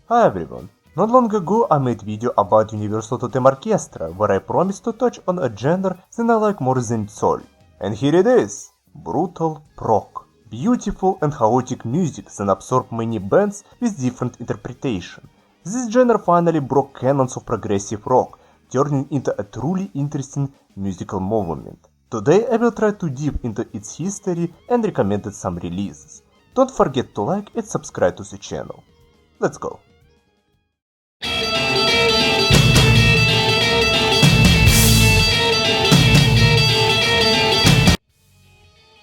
Hi everyone! Not long ago I made video about Universal Totem Orchestra where I promised to touch on a genre that I like more than soul. And here it is! Brutal prog. Beautiful and chaotic music that absorbed many bands with different interpretation. This genre finally broke canons of progressive rock, turning into a truly interesting musical movement. Today I will try to dive into its history and recommend some releases. Don't forget to like and subscribe to the channel. Let's go!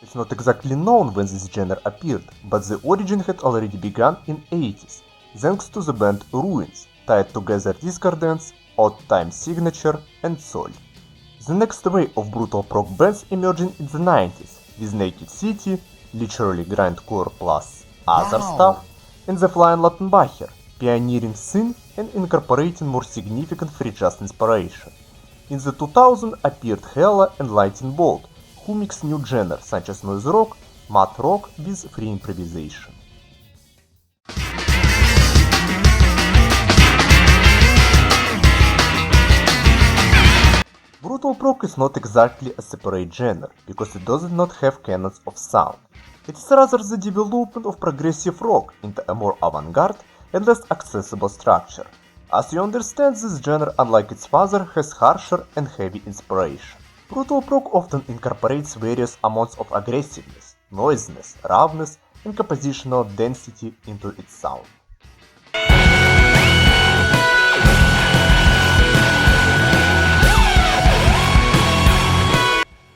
It's not exactly known when this genre appeared, but the origin had already begun in 80s, thanks to the band Ruins, tied together discordance, odd time signature and soul. The next wave of brutal prog bands emerging in the 90s, with Naked City, literally grindcore plus other stuff, and the Flying Lattenbacher, pioneering synth and incorporating more significant Freejazz inspiration. In the 2000s appeared Hella and Lightning Bolt, who mix new genres such as noise rock, math rock with free improvisation. Brutal prog is not exactly a separate genre, because it does not have canons of sound. It is rather the development of progressive rock into a more avant-garde and less accessible structure. As you understand, this genre, unlike its father, has harsher and heavy inspiration. Brutal prog often incorporates various amounts of aggressiveness, noisiness, roughness, and compositional density into its sound.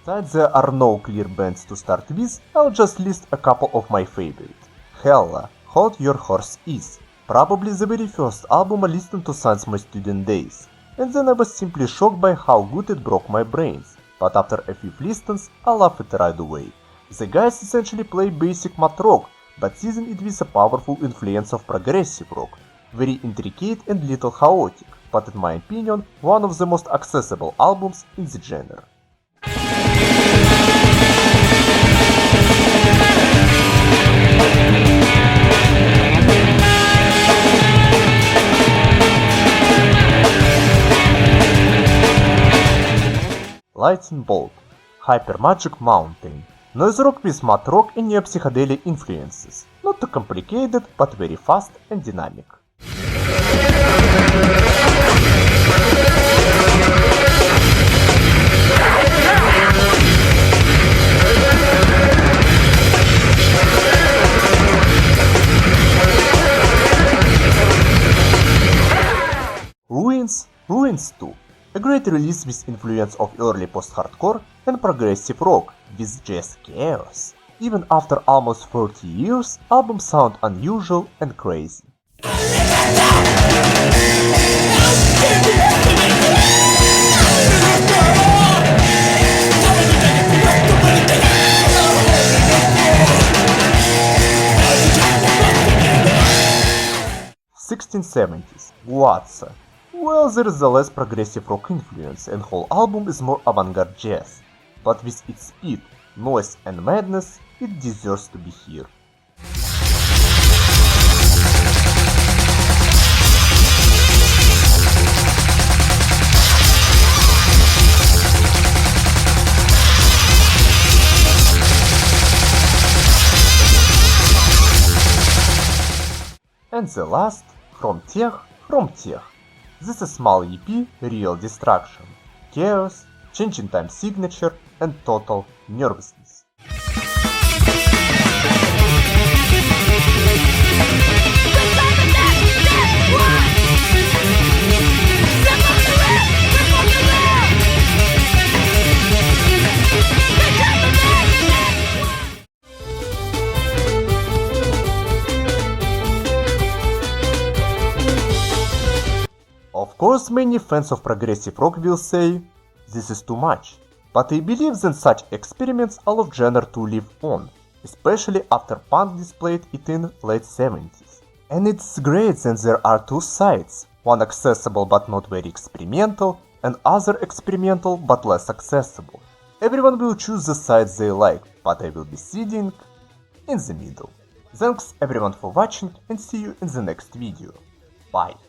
Since there are no clear bands to start with, I'll just list a couple of my favorites. Hella, Hold Your Horse Is, probably the very first album I listened to since my student days, and then I was simply shocked by how good it broke my brains, but after a few listens I love it right away. The guys essentially play basic math rock, but season it with a powerful influence of progressive rock, very intricate and little chaotic, but in my opinion one of the most accessible albums in the genre. Lightning Bolt, Hyper Magic Mountain, noise rock with math rock and neo psychedelic influences, not too complicated but very fast and dynamic. Ruins 2, a great release with influence of early post-hardcore and progressive rock with jazz chaos. Even after almost 30 years, albums sound unusual and crazy. (1670s) Guazza. Well, there is a less progressive rock influence and whole album is more avant-garde jazz, but with its speed, noise and madness, it deserves to be here. And the last, From Tech. This is small EP, Real Destruction, Chaos, Changing Time Signature, and Total Nervousness. Of course, many fans of progressive rock will say, this is too much, but I believe that such experiments allow genre to live on, especially after punk displayed it in late 70s. And it's great that there are two sides, one accessible but not very experimental, and other experimental but less accessible. Everyone will choose the side they like, but I will be sitting in the middle. Thanks everyone for watching and see you in the next video. Bye!